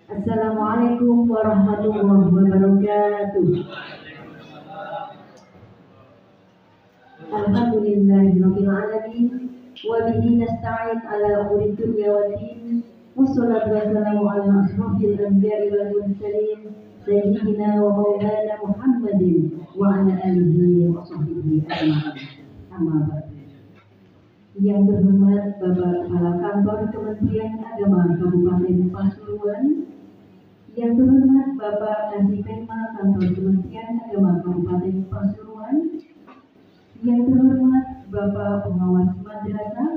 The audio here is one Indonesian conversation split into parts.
Assalamualaikum warahmatullahi wabarakatuh. Alhamdulillahirabbil alamin wa bihi nasta'in ala umuri dunya waddin. Wassalatu wassalamu ala asrofil anbiya'i wal mursalin sayyidina wa maulana Muhammadin wa ala alihi wa sahbihi ajma'in. Amma ba'du. Yang terhormat Bapak Kepala Kantor Kementerian Agama Kabupaten Pasuruan, yang terhormat Bapak Kasipema Kantor Kementerian Agama Kabupaten Pasuruan, yang terhormat Bapak Pengawas Madrasah,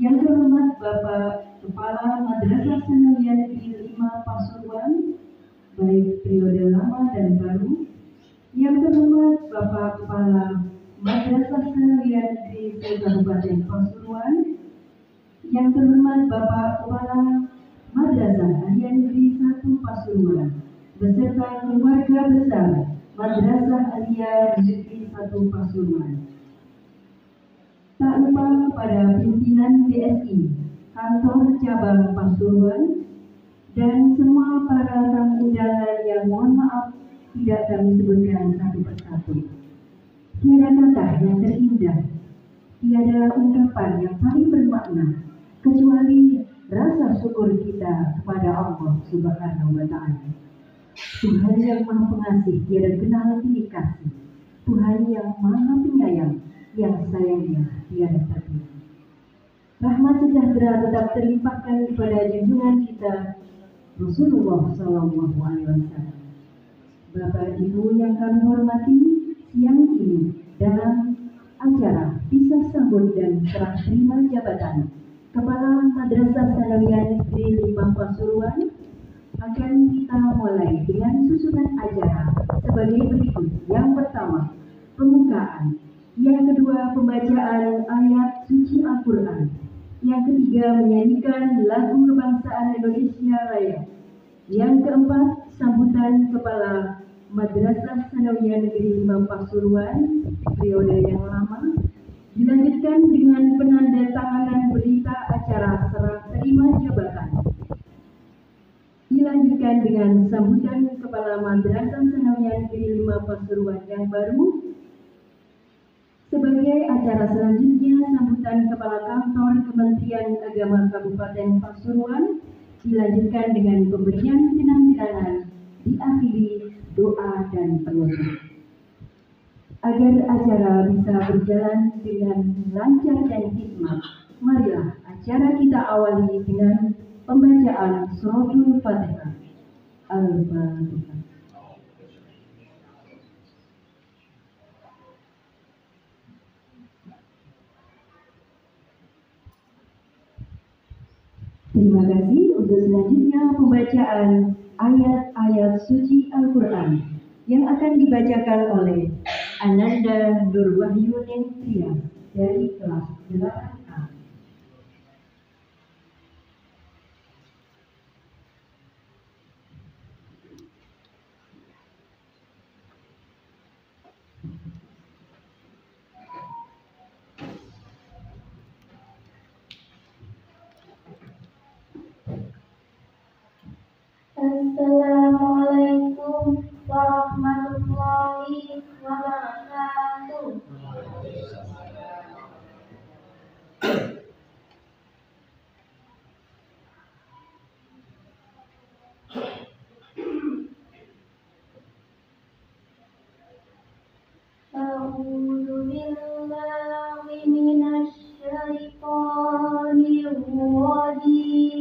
yang terhormat Bapak Kepala Madrasah Sanawiyah Negeri 5 Pasuruan, baik periode lama dan baru, yang terhormat Bapak Kepala Madrasah Sanawiyah Negeri 1 Kabupaten Pasuruan, yang terhormat Bapak Kepala Madrasah Aliyah Negeri 1 Pasuruan, beserta keluarga besar Madrasah Aliyah Negeri 1 Pasuruan. Tak lupa kepada pimpinan BSI, Kantor Cabang Pasuruan, dan semua para tamu undangan yang mohon maaf tidak kami sebutkan satu persatu. Tiada kata yang terindah, tiada ungkapan yang paling bermakna kecuali rasa syukur kita kepada Allah Subhanahu wa Ta'ala. Tuhan yang Maha Pengasih, tiada kenal pilih kasih. Tuhan yang Maha Penyayang, yang sayangnya tiada tanding. Rahmat sejahtera tetap terlimpahkan kepada junjungan kita Rasulullah Sallallahu Alaihi Wasallam. Bapak Ibu yang kami hormati, siang ini dalam acara pisah sambut dan serah terima jabatan Kepala Madrasah Sanawiyah Negeri 5 Pasuruan akan kita mulai dengan susunan acara sebagai berikut. Yang pertama, pembukaan. Yang kedua, pembacaan ayat suci Al-Quran. Yang ketiga, menyanyikan lagu kebangsaan Indonesia Raya. Yang keempat, sambutan Kepala Madrasah Sanawiyah Negeri 5 Pasuruan periode yang lama, dilanjutkan dengan penandatanganan berita acara serah terima jabatan. Dilanjutkan dengan sambutan Kepala Madrasah Sanawiyah Negeri 5 Pasuruan yang baru. Sebagai acara selanjutnya, sambutan Kepala Kantor Kementerian Agama Kabupaten Pasuruan dilanjutkan dengan pemberian pinang-pinangan, diakhiri doa dan penutup. Agar acara bisa berjalan dengan lancar dan hikmat, marilah acara kita awali dengan pembacaan Suratul Fatihah. Al-Fatihah. Terima kasih. Untuk selanjutnya pembacaan ayat-ayat suci Al-Quran yang akan dibacakan oleh Ananda Nur Wahyu Nentria dari kelas 8A. Assalamualaikum warahmatullahi wabarakatuh. A'udzu billahi minasy syaithanir rajim.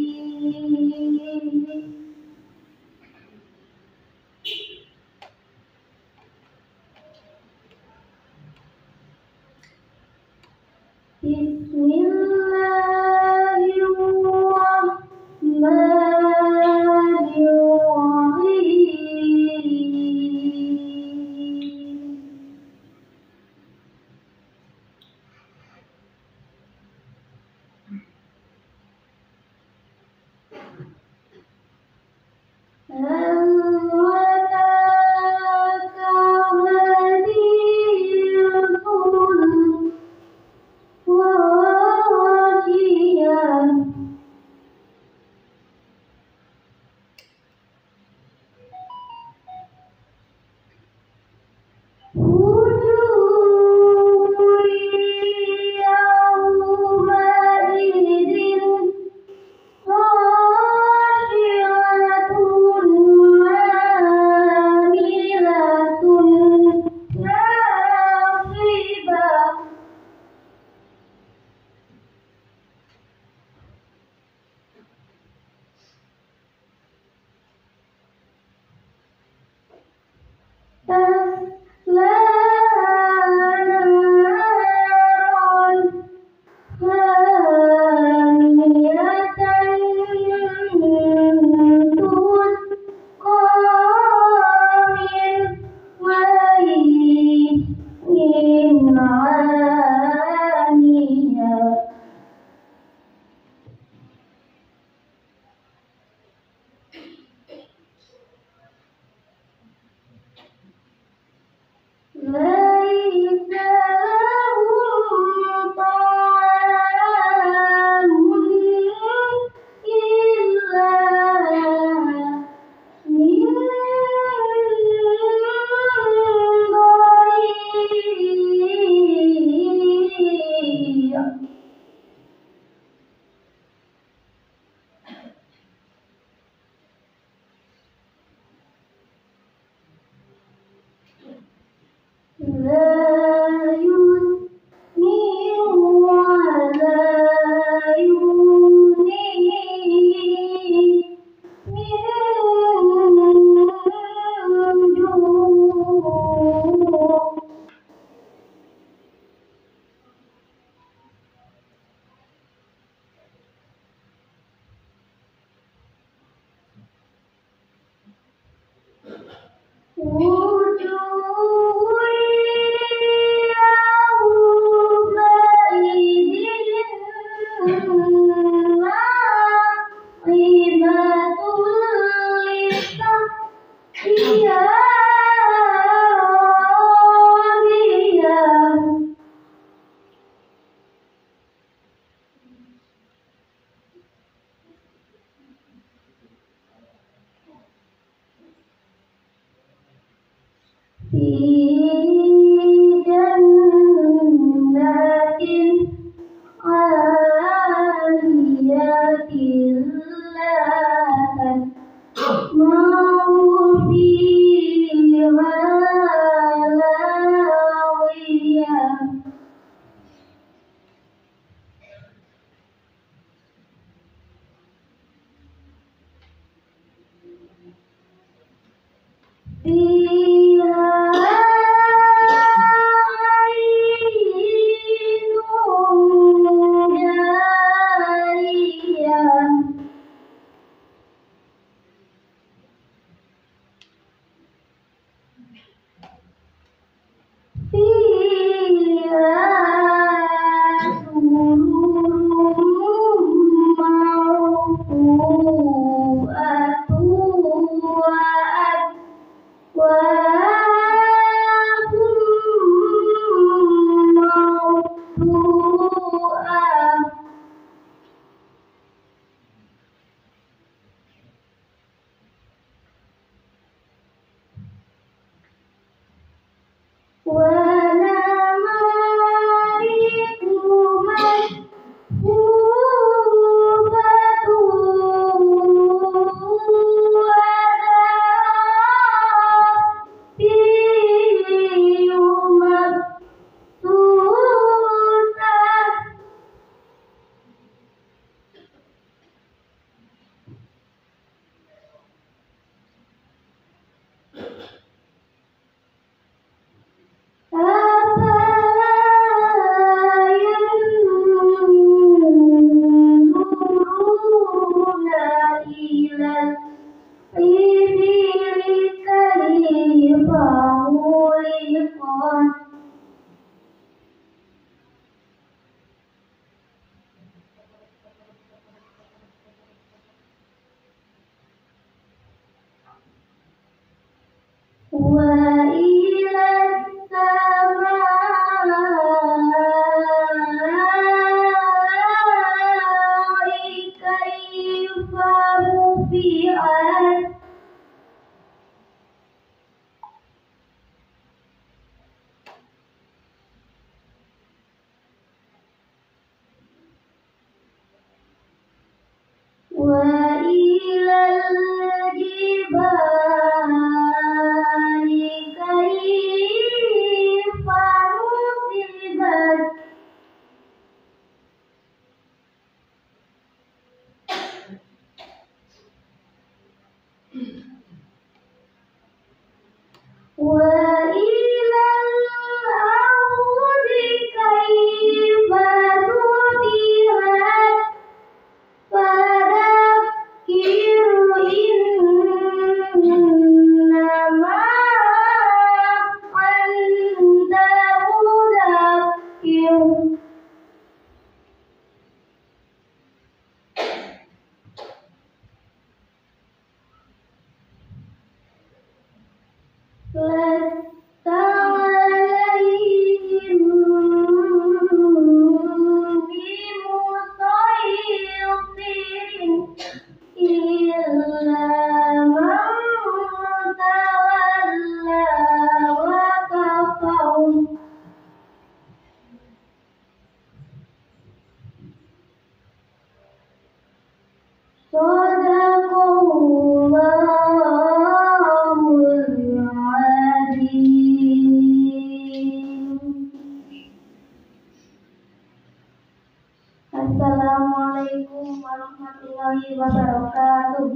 warahmatullahi wabarakatuh.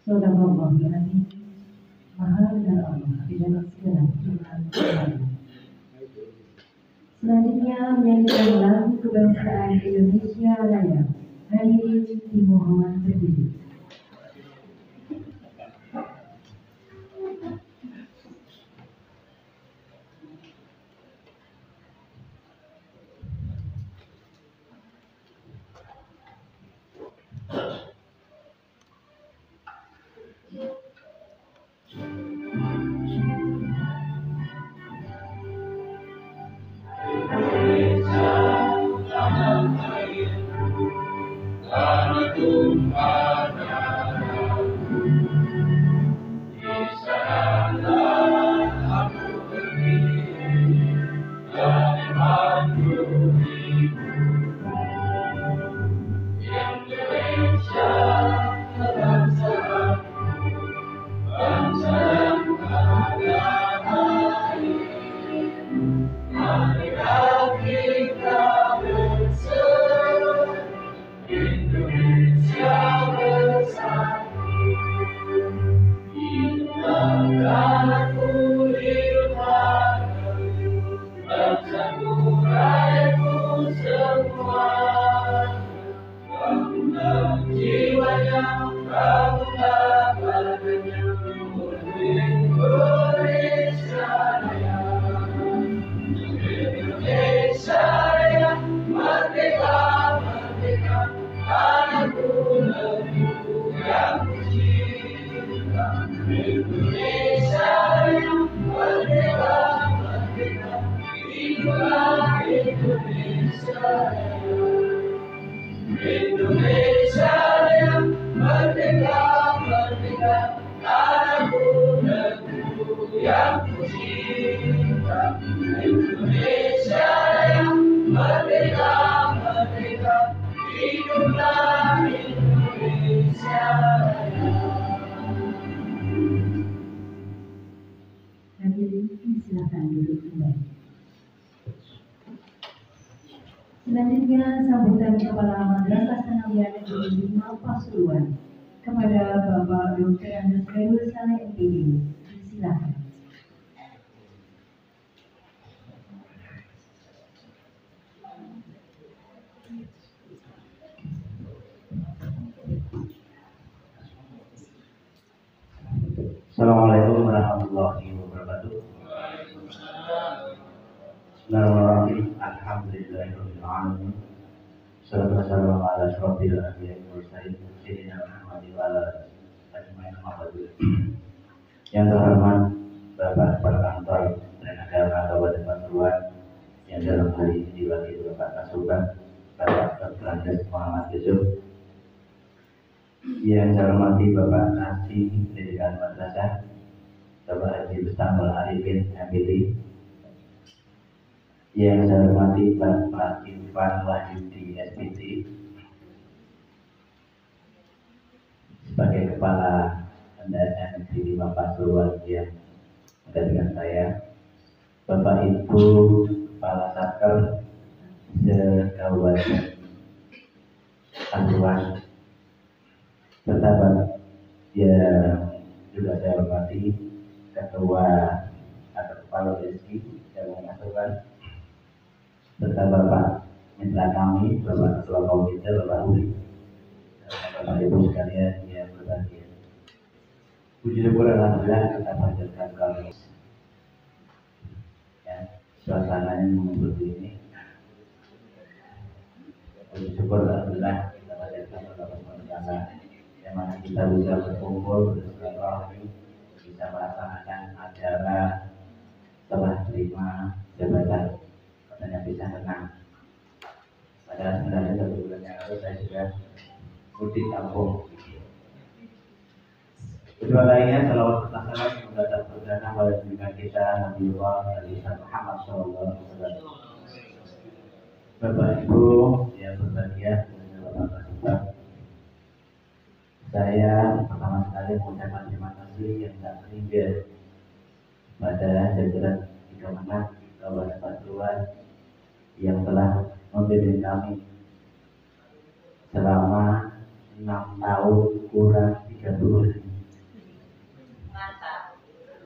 Sadaqallahu al-azim. Maha benar Allah di dalam segala firman-Nya. Selanjutnya menyanyikan lagu kebangsaan Indonesia Raya. Hadirin dimohon berdiri. Silakan duduk kembali. Selanjutnya sambutan Kepala Madrasah Sanawiyah Negeri 5 Pasuruan kepada Bapak Dr. Andes Khairul Saleh MPD. Silakan. Assalamualaikum warahmatullahi wabarakatuh. Bismillahirrahmanirrahim. Alhamdulillahirabbil alamin. Wassalatu wassalamu ala asyrofil anbiya'i wal mursalin sayyidina Muhammadin wa ala alihi ajmain. Yang terhormat Bapak Kepala Kantor dan Agama Kabupaten Pasuruan, yang dalam hal ini diwakili Bapak Kasubag Bapak Dr. Andes Muhammad Yusuf, yang saya hormati Bapak Kasih Pendidikan Madrasah Bapak Haji Mustamul Arifin MPD, yang saya hormati Bapak Irfan Wahyudi SPT sebagai Kepala NDN di 5 Pasuruan yang ada dengan saya, Bapak Ibu Kepala Satker se-Kabupaten Pasuruan, serta yang juga saya hormati Ketua atau Kepala Desa yang Pasuruan, serta Bapak mitra kami, Bapak Ketua Komite, Bapak Uli, Bapak Ibu sekalian yang berbahagia. Puji syukur alhamdulillah kita panjatkan kami. Ya, suasananya seperti ini. Puji syukur alhamdulillah kita panjatkan kepada yang mana kita bisa berkumpul bersilaturahmi, bisa melaksanakan acara setelah terima jabatan. Katanya bisa tenang. Padahal sebenarnya 1 bulan yang lalu saya sudah mudik kampung. Kedua lainnya, salawat bertasalam kepada perdana pada junjungan kita Nabiullah Muhammad SAW. Bapak Ibu yang berbahagia, Bapak Kasubag, saya pertama sekali mengucapkan terima kasih yang tak terhingga pada jajaran di Kemenang Kabupaten Pasuruan yang telah membimbing kami selama 6 tahun kurang 30 hari.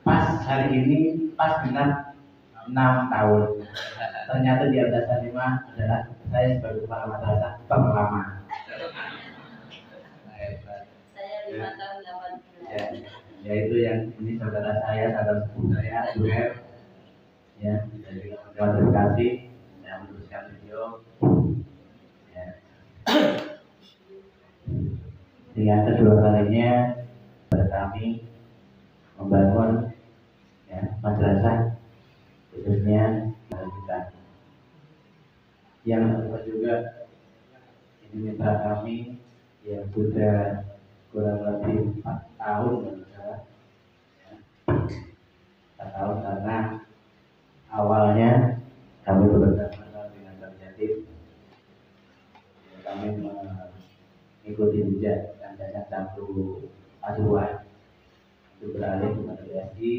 Pas hari ini pas genap 6 tahun. Ternyata di atas lima adalah saya sebagai kepala madrasah pertama. Saya 5 tahun 8 bulan. Ya, yaitu yang ini saudara saya, saudara sepupu saya, Zuhair. Ya, dari Kementerian Edukasi yang meneruskan video. Ya. Yang kedua kalinya kami membangun ya, madrasah khususnya kita. Yang kedua juga ini mitra kami yang sudah kurang lebih 4 tahun menurut 4 tahun karena awalnya kami bekerjasama dengan Bank Jatim. Kami mengikuti jejak dan jasa satu asuhan untuk beralih ke BSI.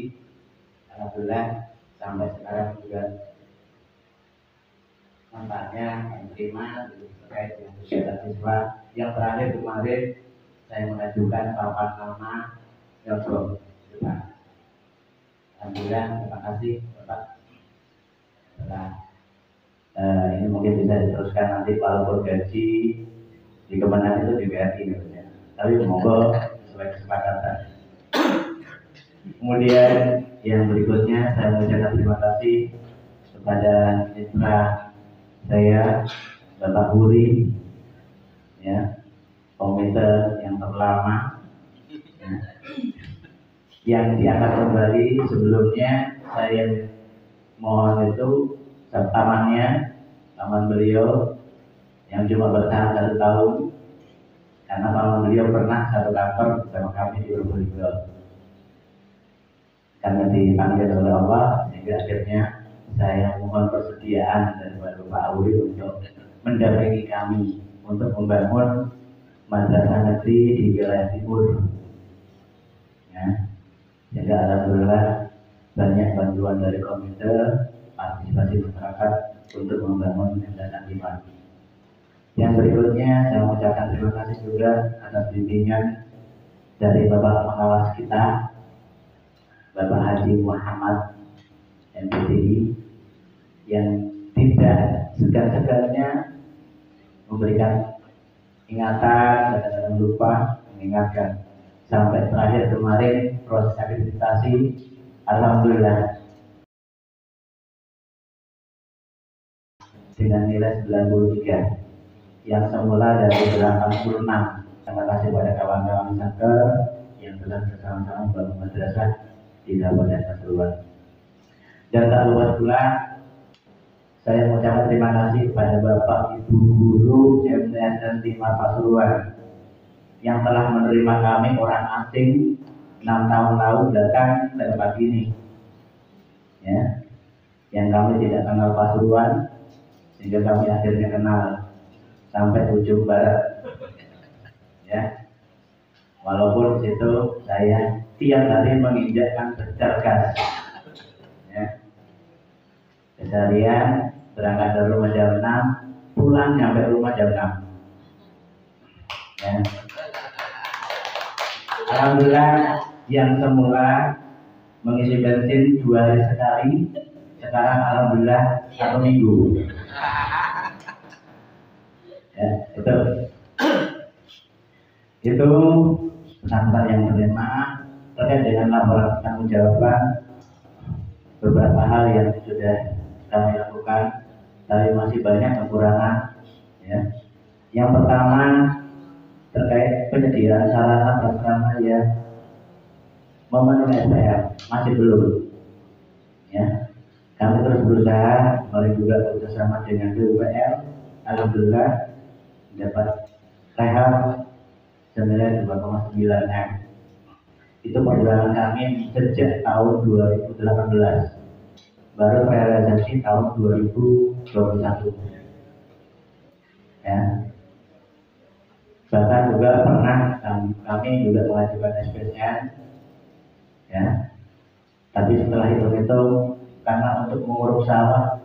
Alhamdulillah sampai sekarang juga manfaatnya yang terima terkait dengan kegiatan siswa. Yang terakhir kemarin saya mengajukan papan nama Yosef Bapak. Alhamdulillah, terima kasih Bapak. Setelah ini mungkin bisa diteruskan nanti walaupun gaji di Kemenang itu di BRI ya. Tapi semoga sesuai kesepakatan. Kemudian yang berikutnya saya mengucapkan terima kasih kepada mitra saya Bapak Huri, ya, komite yang terlama, ya, yang diangkat kembali. Sebelumnya saya mohon itu taman beliau yang cuma bertahan 1 tahun karena taman beliau pernah satu kantor bersama kami di Probolinggo. Karena dipanggil oleh Allah sehingga akhirnya saya mohon persediaan dari Pak Auri untuk mendampingi kami untuk membangun madrasah negeri di wilayah timur. Ya, sehingga alhamdulillah banyak bantuan dari komite partisipasi masyarakat untuk membangun madrasah iman. Yang berikutnya saya mengucapkan terima kasih juga atas bimbingan dari Bapak pengawas kita, Bapak Haji Muhammad MPTI, yang tidak segan-segannya memberikan ingatan dan jangan lupa mengingatkan sampai terakhir kemarin proses akreditasi. Alhamdulillah dengan nilai 93 yang semula dari 86. Terima kasih pada kawan-kawan Sangker yang telah bersama-sama membangun madrasah di Kabupaten Pasuruan. Dan tak lupa pula saya mengucapkan terima kasih kepada Bapak Ibu Guru MTS dan Timah Pasuruan yang telah menerima kami orang asing 6 tahun lalu datang ke tempat ini, ya, yang kami tidak kenal Pasuruan sehingga kami akhirnya kenal sampai ujung barat, ya. Walaupun situ saya tiap hari menginjakkan berjagas, ya. Keseharian berangkat dari rumah jam 6, pulang sampai rumah jam 6. Ya. Alhamdulillah yang semula mengisi bensin 2 hari sekali, sekarang alhamdulillah 1 minggu. Ya, itu pesan-pesan yang terima terkait dengan laporan tanggung jawaban. Beberapa hal yang sudah kami lakukan, tapi masih banyak kekurangan. Ya. Yang pertama terkait penyediaan sarana prasarana yang memenuhi SPM masih belum. Ya. Kami terus berusaha, melalui juga bekerjasama dengan BUPL. Alhamdulillah dapat rehab senilai 2,9 M. Itu perjuangan kami sejak tahun 2018, baru realisasi tahun 2021. Ya. Bahkan juga pernah kami juga mengajukan SPSN, ya. Tapi setelah hitung-hitung karena untuk menguruk sawah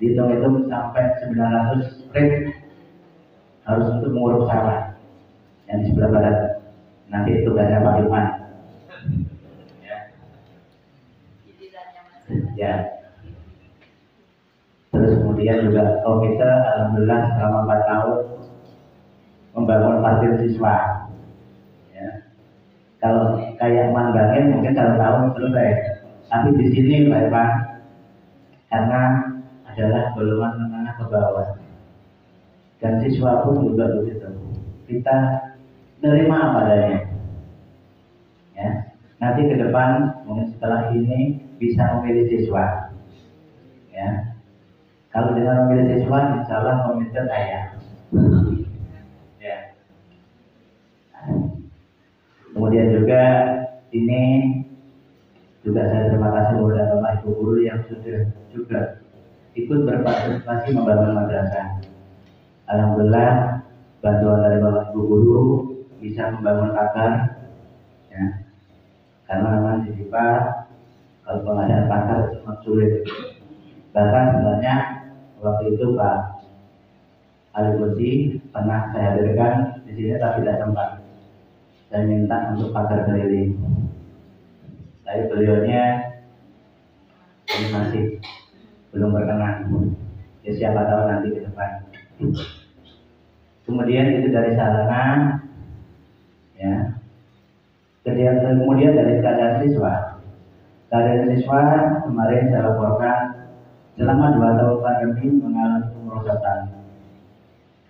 dihitung-hitung sampai 900 ring harus untuk menguruk sawah yang di sebelah barat. Nanti tugasnya Pak Iman. Ya. Terus kemudian juga komite alhamdulillah selama 4 tahun membangun parkir siswa. Ya. Kalau kayak Manggangin mungkin 1 tahun selesai. Tapi di sini Pak Iman karena adalah golongan menengah ke bawah dan siswa pun juga begitu. Kita nerima apa adanya. Ya. Nanti ke depan mungkin setelah ini bisa memilih siswa. Ya. Kalau dengan memilih siswa, insya Allah komite kaya. Ya. Kemudian juga ini juga saya terima kasih kepada Bapak Ibu guru yang sudah juga ikut berpartisipasi membangun madrasah. Alhamdulillah bantuan dari Bapak Ibu guru bisa membangun pagar. Ya. Karena memang di DIPA kalau pengadaan pagar sangat sulit. Bahkan sebenarnya waktu itu Pak Ali Bosi pernah saya hadirkan di sini tapi tidak sempat. Saya minta untuk pagar keliling. Tapi beliaunya ini masih belum berkenan. Ya siapa tahu nanti ke depan. Kemudian itu dari sarana, ya. Kemudian dari keadaan siswa. Keadaan siswa kemarin saya laporkan selama 2 tahun pandemi mengalami kemerosotan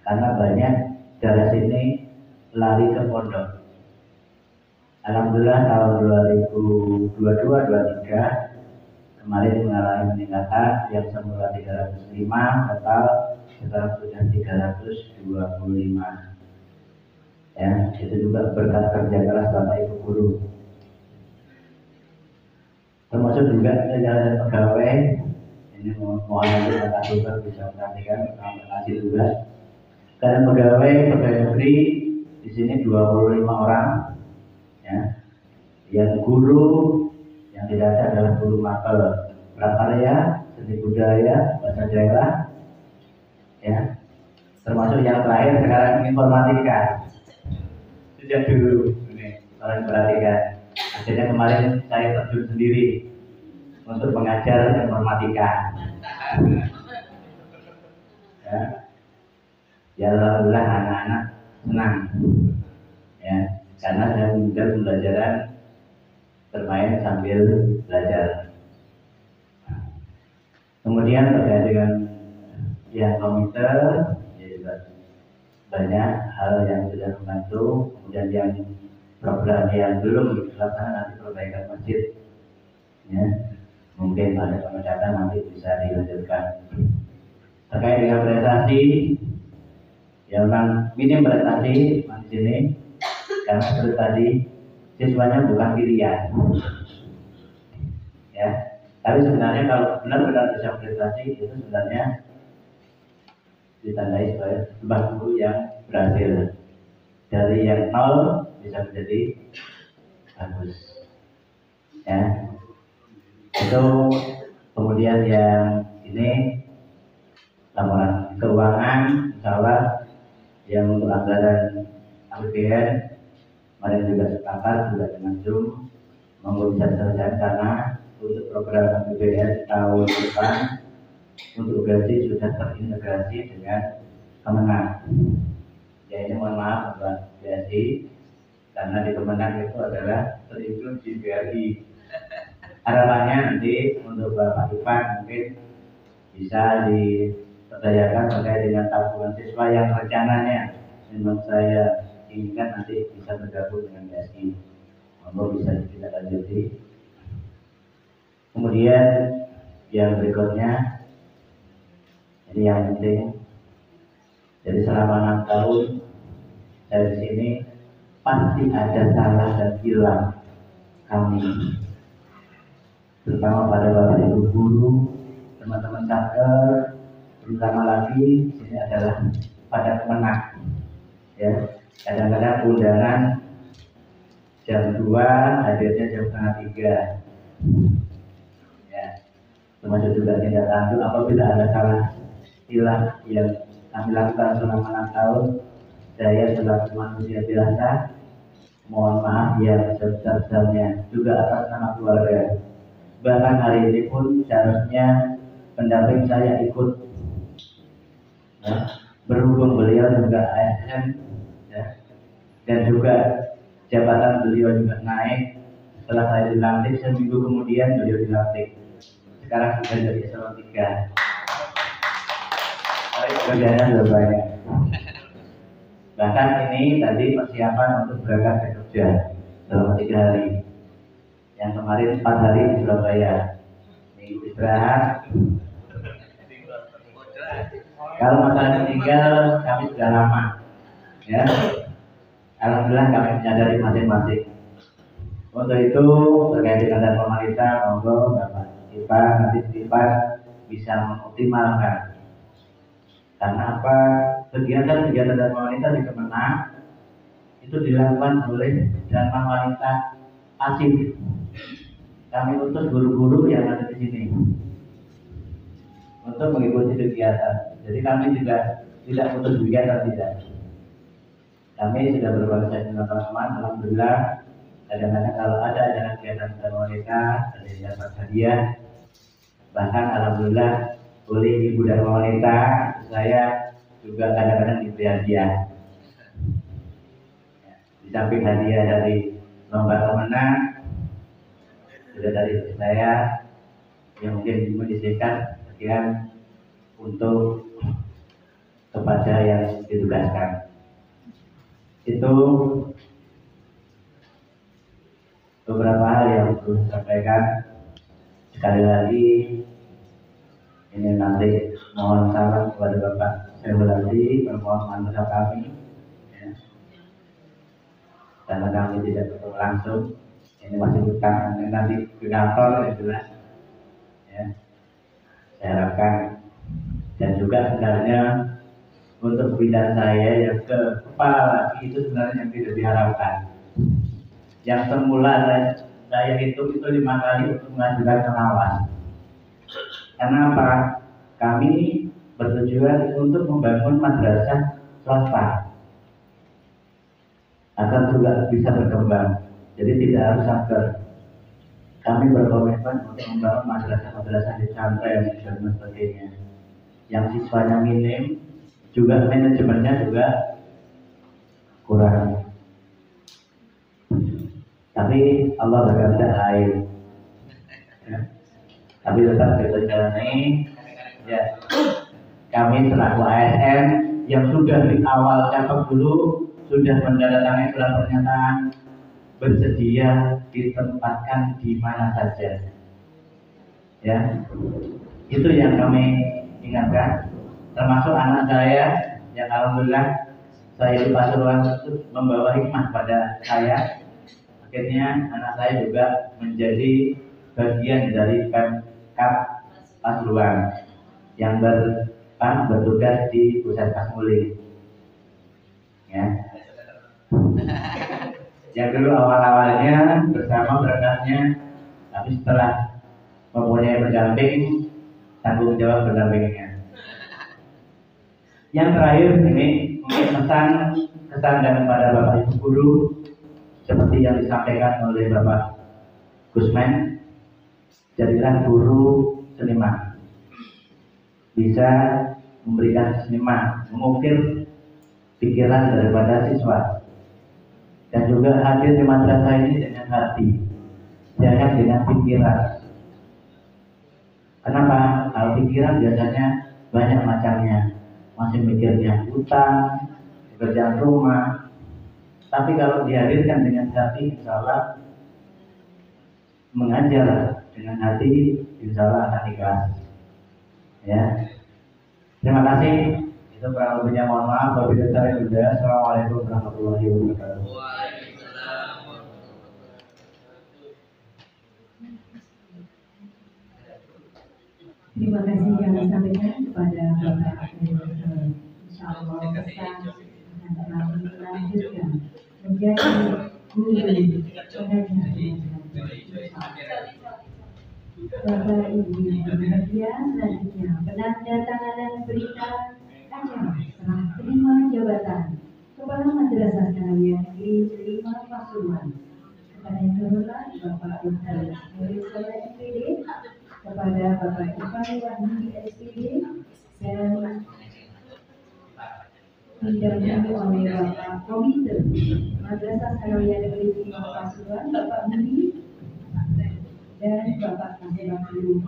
karena banyak dari sini lari ke pondok. Alhamdulillah tahun 2022-23 kemarin mengalami peningkatan yang semula 305 total sekarang sudah 325. Ya, itu juga berkat kerja keras Bapak Ibu guru. Termasuk juga jalan pegawai. Ini mohon nanti Pak Super bisa perhatikan kasih tugas. Karena pegawai negeri di sini 25 orang. Ya. Yang guru yang tidak ada adalah guru mapel prakarya, seni budaya, bahasa daerah. Ya. Termasuk yang terakhir sekarang informatika. Sejak dulu ini kalian perhatikan. Akhirnya kemarin saya terjun sendiri untuk mengajar informatika. Ya, ya alhamdulillah anak-anak senang. Ya, karena saya mengajar pembelajaran bermain sambil belajar. Kemudian terkait dengan yang komite, ya juga banyak hal yang sudah membantu. Kemudian yang program yang belum dilaksanakan nanti perbaikan masjid, ya mungkin ada pemecatan nanti bisa dilanjutkan. Terkait dengan prestasi, ya memang minim prestasi di sini karena seperti tadi siswanya bukan pilihan, ya. Tapi sebenarnya kalau benar-benar bisa prestasi itu sebenarnya ditandai sebagai sebuah guru yang berhasil. Dari yang 0 bisa menjadi bagus. Ya. Itu kemudian yang ini laporan keuangan, insya Allah yang untuk anggaran APBN kemarin juga sepakat juga dengan Zoom monggo bisa diselesaikan karena untuk program APBN tahun depan untuk gaji sudah terintegrasi dengan Kemenang. Ya ini mohon maaf buat BSI karena di Kemenang itu adalah terincun di BRI. Harapannya nanti untuk Bapak Ipan mungkin bisa diperdayakan terkait dengan tabungan siswa yang rencananya memang saya inginkan nanti bisa bergabung dengan BSI. Monggo bisa kita lanjuti. Kemudian yang berikutnya ini yang penting. Jadi selama 6 tahun saya di sini pasti ada salah dan hilang kami, terutama pada Bapak Ibu guru, teman-teman caker, terutama lagi ini adalah pada Kemenang. Ya, kadang-kadang undangan jam 2 hadirnya jam 2:30. Ya, termasuk juga tindak lanjut apabila ada salah silah yang kami lakukan selama 6 tahun. Saya selaku manusia biasa mohon maaf yang sebesar-besarnya juga atas nama keluarga. Bahkan hari ini pun seharusnya pendamping saya ikut, ya, berhubung beliau juga ASN, ya, dan juga jabatan beliau juga naik setelah saya dilantik. Seminggu kemudian beliau dilantik, sekarang sudah jadi eselon 3. Kerjanya sudah banyak. Bahkan ini tadi persiapan untuk berangkat ke Jogja selama 3 hari. Yang kemarin 4 hari di Surabaya. Minggu istirahat. Kalau masalah meninggal kami sudah lama, ya. Alhamdulillah kami menyadari masing-masing. Untuk itu terkait dengan dan pemerintah, monggo Bapak Ipa nanti bisa mengoptimalkan. Karena apa? Kegiatan-kegiatan dan wanita di Kemenang itu dilakukan oleh Dharma Wanita Asif. Kami utus guru-guru yang ada di sini untuk mengikuti kegiatan. Jadi kami juga tidak utus kegiatan, tidak. Kami sudah berbagi dengan teman-teman. Alhamdulillah. Kadang-kadang kalau ada kegiatan dan wanita ada yang dapat hadiah. Bahkan alhamdulillah oleh ibu dan wanita saya juga kadang-kadang diberi hadiah. Di samping hadiah dari lomba pemenang, sudah dari saya yang mungkin menyisihkan sekian untuk kepada yang ditugaskan. Itu beberapa hal yang perlu saya sampaikan. Sekali lagi ini nanti mohon salam kepada Bapak Syahrul, permohonan maaf kami, ya. Karena kami tidak ketemu langsung. Ini masih utang nanti ke kantor, ya jelas. Ya. Saya harapkan dan juga sebenarnya untuk bidang saya yang ke kepala lagi itu sebenarnya yang tidak diharapkan. Yang semula saya hitung itu 5 kali untuk mengajukan pengawas. Karena apa? Kami bertujuan untuk membangun madrasah swasta agar juga bisa berkembang. Jadi tidak harus sabar. Kami berkomitmen untuk membangun madrasah-madrasah di pesantren dan sebagainya. Yang siswanya minim, juga manajemennya juga kurang. Tapi Allah berkehendak lain. Ya. Tapi tetap kita jalani. Ya. Kami selaku ASN yang sudah di awal cakap dulu sudah menandatangani surat pernyataan bersedia ditempatkan di mana saja. Ya. Itu yang kami ingatkan. Termasuk anak saya yang alhamdulillah saya di Pasuruan itu membawa hikmah pada saya. Akhirnya anak saya juga menjadi bagian dari Pemkab Pasuruan yang bertugas di Pusat Kasmuli. Ya. Yang dulu awal-awalnya bersama berangkatnya, tapi setelah mempunyai pendamping, tanggung jawab pendampingnya. Yang terakhir ini mungkin kesan dan kepada Bapak Ibu Guru seperti yang disampaikan oleh Bapak Gusman, jadilah guru seniman, bisa memberikan seniman, mengukir pikiran daripada siswa, dan juga hadir di madrasah ini dengan hati, jangan dengan pikiran. Kenapa? Kalau pikiran biasanya banyak macamnya. Masih mikirnya utang, pekerjaan rumah. Tapi kalau dihadirkan dengan hati, insya Allah mengajar dengan hati, insya Allah akan ikhlas. Ya, terima kasih. Itu kurang lebihnya mohon maaf. Wabillahi taufiq wal hidayah. Assalamualaikum warahmatullahi wabarakatuh. Terima kasih yang disampaikan kepada Bapak Insyaallah kita akan melanjutkan menjadi guru pengajar. Bapak Ibu yang berbahagia, selanjutnya penandatanganan berita acara serah terima jabatan Kepala Madrasah Sanawiyah Negeri 5 Pasuruan. Kepada yang terhormat Bapak Dr. Heru Soleh SPD, kepada Bapak Irfan Wahdi SPD, dan didampingi oleh Bapak Komite Madrasah Sanawiyah Negeri 5 Pasuruan, Bapak Budi, dan Bapak Kasih Bakri.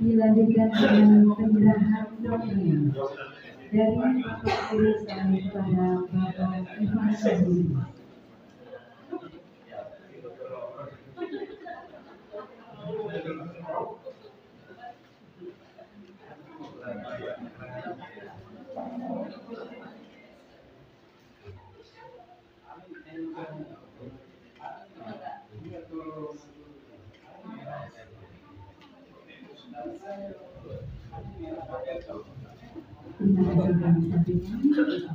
Dilanjutkan dengan penyerahan dokumen dari Bapak Tulisan kepada Bapak Irfan Wahdi. Terima kasih kami sampaikan.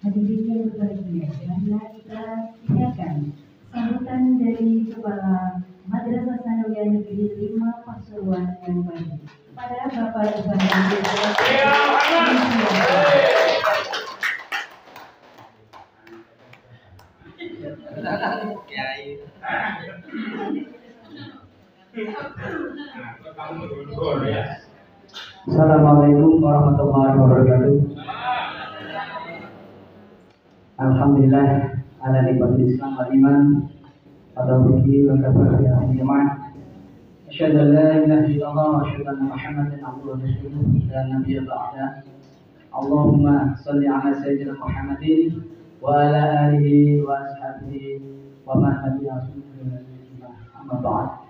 Hadirin yang berbahagia, marilah kita siapkan sambutan dari Kepala Madrasah Sanawiyah Negeri 5 Pasuruan yang baru pada Bapak Irfan Wahdi. Assalamualaikum warahmatullahi wabarakatuh. Alhamdulillah ala nikmatil Islam wal iman wa bihi wa kafa bi ahliman. Asyhadu an la ilaha illallah wa asyhadu anna Muhammadan abduhu wa rasuluhu la nabiyya ba'da. Allahumma shalli ala sayyidina Muhammadin wa ala alihi wa ashabihi wa man tabi'ahum bi ihsan amma ba'd.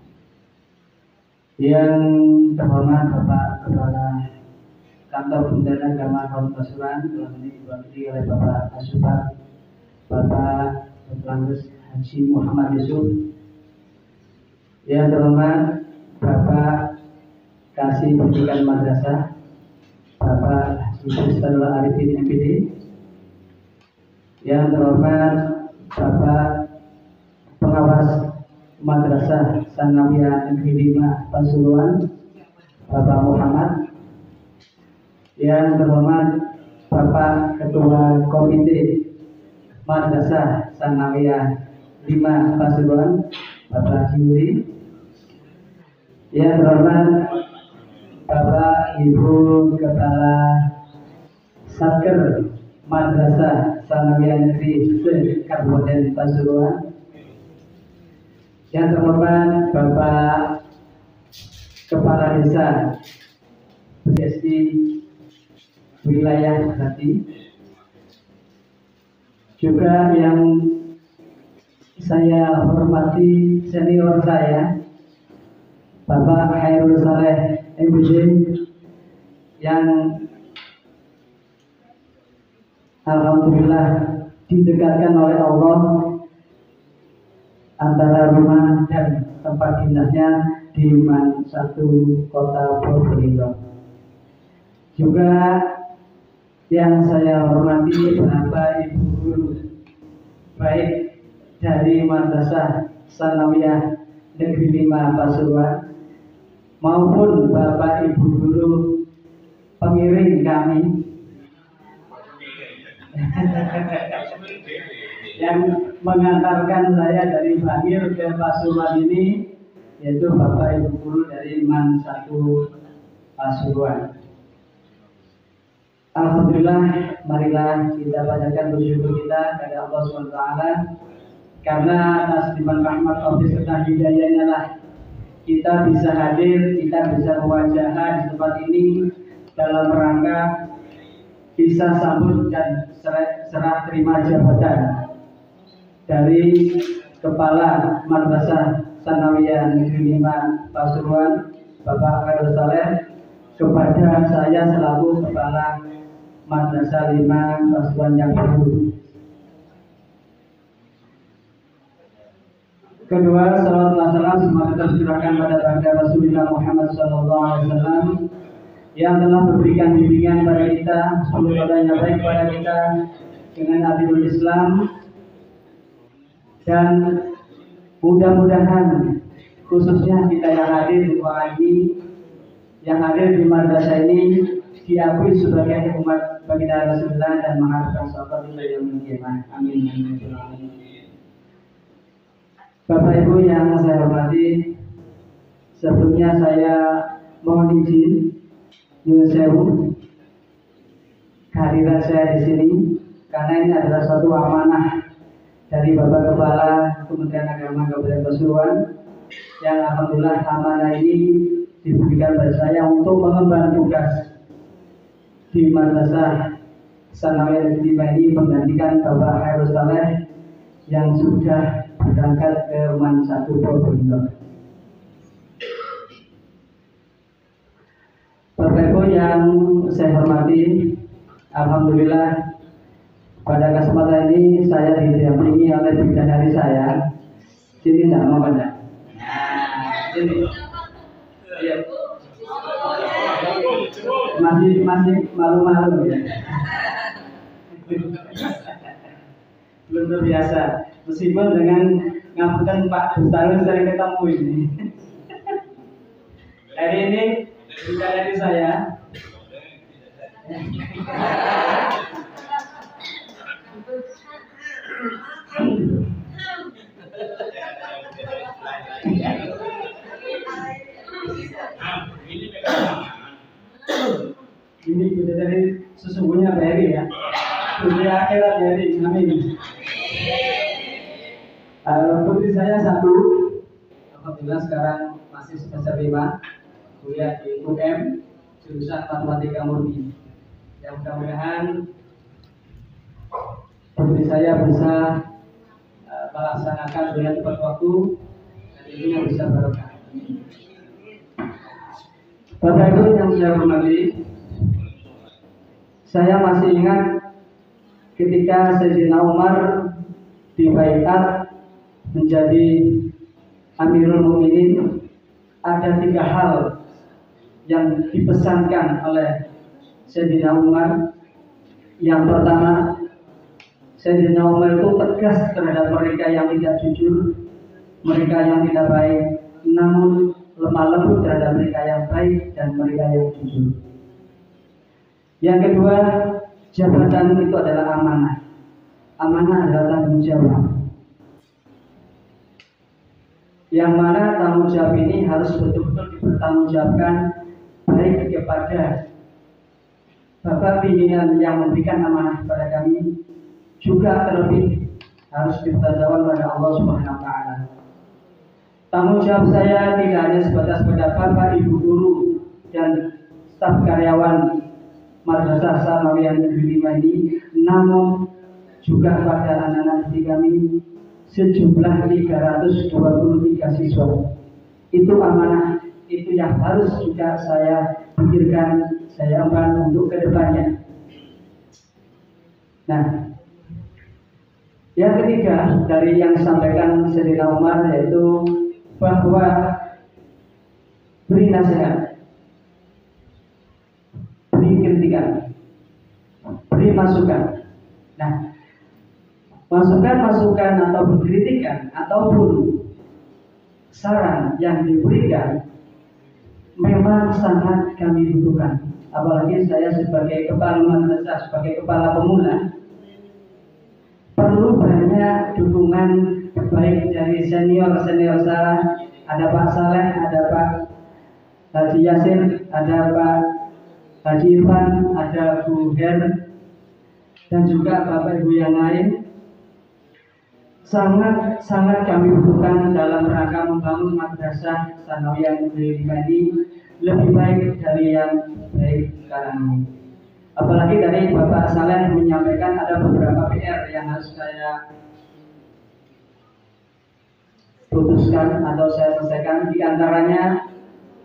Yang terhormat Bapak Kepala Kantor Pembinaan Agama Kabupaten Pasuruan, dalam ini diwakili oleh Bapak Kasubag, Bapak Dr. Haji Muhammad Yusuf. Yang terhormat Bapak Kasih Pendidikan Madrasah, Bapak Haji Ustadz Arifin MPD. Yang terhormat Bapak Pengawas Madrasah Sanawiyah Negeri 5 Pasuruan, Bapak Muhammad. Yang terhormat Bapak Ketua Komite Madrasah Sanawiyah 5 Pasuruan, Bapak Juri. Yang terhormat Bapak Ibu Kepala Satker Madrasah Sanawiyah Negeri Kabupaten Pasuruan. Yang terhormat Bapak Kepala Desa PSD Wilayah Jati. Juga yang saya hormati senior saya, Bapak Heru Soleh MPD, yang alhamdulillah didekatkan oleh Allah antara rumah dan tempat dinasnya di satu kota Probolinggo. Juga yang saya hormati Bapak Ibu guru baik dari Madrasah Sanawiyah Negeri 5 Pasuruan maupun Bapak Ibu guru pengiring kami yang mengantarkan saya dari Bangil ke Pasuruan ini, yaitu Bapak Ibu guru dari MAN 1 Pasuruan. Alhamdulillah, marilah kita panjatkan bersyukur kita kepada Allah SWT, karena atas limpahan rahmat Allah serta hidayahnya lah kita bisa hadir, kita bisa mewajahan di tempat ini dalam rangka bisa sambut dan serah terima jabatan dari Kepala Madrasah Sanawiyah Negeri 5 Pasuruan, Bapak Khairul Saleh, kepada saya selaku Kepala Madrasah 5 Pasuruan yang baru. Kedua, salawat dan salam semoga tercurahkan pada baginda Rasulullah Muhammad SAW yang telah memberikan bimbingan pada kita, semoga yang baik pada kita dengan adilul Islam, dan mudah-mudahan khususnya kita yang hadir di ruangan ini, yang hadir di madrasah ini diakui sebagai umat baginda Rasulullah dan mengharapkan sahabat yang mengiman. Amin. Bapak Ibu yang saya hormati, sebelumnya saya mohon izin nyuwun sewu kehadiran saya di sini karena ini adalah suatu amanah dari Bapak Kepala Kementerian Agama Kabupaten Pasuruan yang alhamdulillah amanah ini diberikan pada saya untuk mengemban tugas di Madrasah Sanawiyah Negeri 5 ini menggantikan Bapak Khairul Saleh yang sudah berangkat ke MAN 1 Probolinggo. Bapak Ibu yang saya hormati, alhamdulillah pada kesempatan ini saya didampingi oleh bidadari saya. Sini tidak mau pada? Sini. Iya. Masih malu-malu ya. Belum terbiasa. Meskipun dengan ngapunten Pak Dustarun sering ketemu ini. Hari ini bidadari saya. Ini bidadari sesungguhnya Beri ya. Dunia akhirat Beri. Amin. Putri saya satu, alhamdulillah sekarang masih semester 5, kuliah di UM, jurusan Matematika Murni. Yang mudah-mudahan putri saya bisa melaksanakan dengan tepat waktu dan ini bisa barokah. Bapak Ibu yang saya hormati, saya masih ingat ketika Sayyidina Umar dibaiat menjadi Amirul Mukminin, ada 3 hal yang dipesankan oleh Sayyidina Umar. Yang pertama, Sayyidina Umar itu tegas terhadap mereka yang tidak jujur, mereka yang tidak baik, namun lemah lembut terhadap mereka yang baik dan mereka yang jujur. Yang kedua, jabatan itu adalah amanah. Amanah adalah tanggung jawab, yang mana tanggung jawab ini harus betul-betul dipertanggungjawabkan baik kepada Bapak pimpinan yang memberikan amanah kepada kami, juga terlebih harus dipertanggungjawabkan pada Allah Subhanahu wa taala. Tanggung jawab saya tidak hanya sebatas pada Bapak Ibu guru dan staf karyawan Madrasah Sanawiyah Negeri 5 ini, namun juga pada anak-anak didik kami sejumlah 323 siswa. Itu amanah, itu yang harus juga saya pikirkan, saya emban untuk kedepannya. Nah, yang ketiga dari yang disampaikan Sayyidina Umar yaitu bahwa beri nasihat, beri kritikan, beri masukan. Nah, masukan-masukan atau kritikan ataupun saran yang diberikan memang sangat kami butuhkan. Apalagi saya sebagai kepala madrasah, sebagai kepala pemula, perlu banyak dukungan baik dari senior-senior saya. Ada Pak Saleh, ada Pak Haji Yasir, ada Pak Haji Irfan, ada Bu Her, dan juga Bapak Ibu yang lain. Sangat kami butuhkan dalam rangka membangun madrasah Tsanawiyah Negeri 5 ini lebih baik dari yang baik sekarang ini. Apalagi dari Bapak Saleh menyampaikan ada beberapa PR yang harus saya putuskan atau saya selesaikan. Di antaranya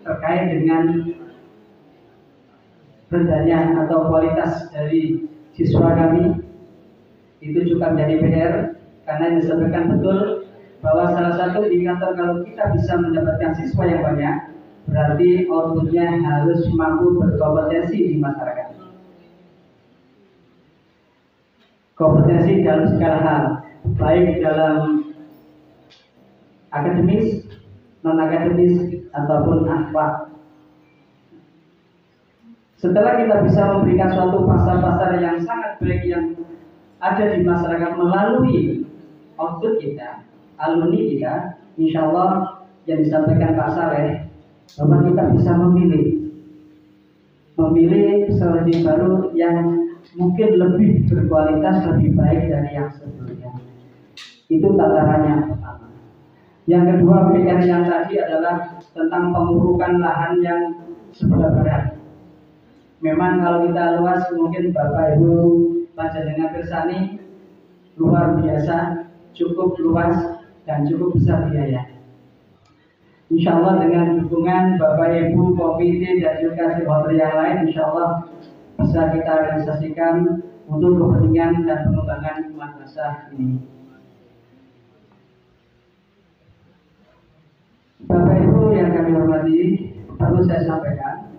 terkait dengan rendahnya atau kualitas dari siswa kami, itu juga menjadi PR, karena disampaikan betul bahwa salah satu indikator kalau kita bisa mendapatkan siswa yang banyak, berarti outputnya harus mampu berkompetensi di masyarakat. Kompetensi dalam segala hal, baik dalam akademis, non akademis, ataupun akhlak. Setelah kita bisa memberikan suatu pasar-pasar yang sangat baik yang ada di masyarakat melalui output kita, alumni kita, insya Allah yang disampaikan Pak Saleh, bahwa kita bisa memilih peserta baru yang mungkin lebih berkualitas, lebih baik dari yang sebelumnya. Itu tatarannya pertama. Yang kedua, PR yang tadi adalah tentang pengurukan lahan yang sebelah barat. Memang kalau kita luas, mungkin Bapak Ibu panjenengan kersani luar biasa, cukup luas dan cukup besar biaya. Insya Allah dengan dukungan Bapak Ibu, komite dan juga stakeholder yang lain, insya Allah bisa kita realisasikan untuk kepentingan dan pengembangan madrasah ini. Bapak Ibu yang kami hormati, perlu saya sampaikan,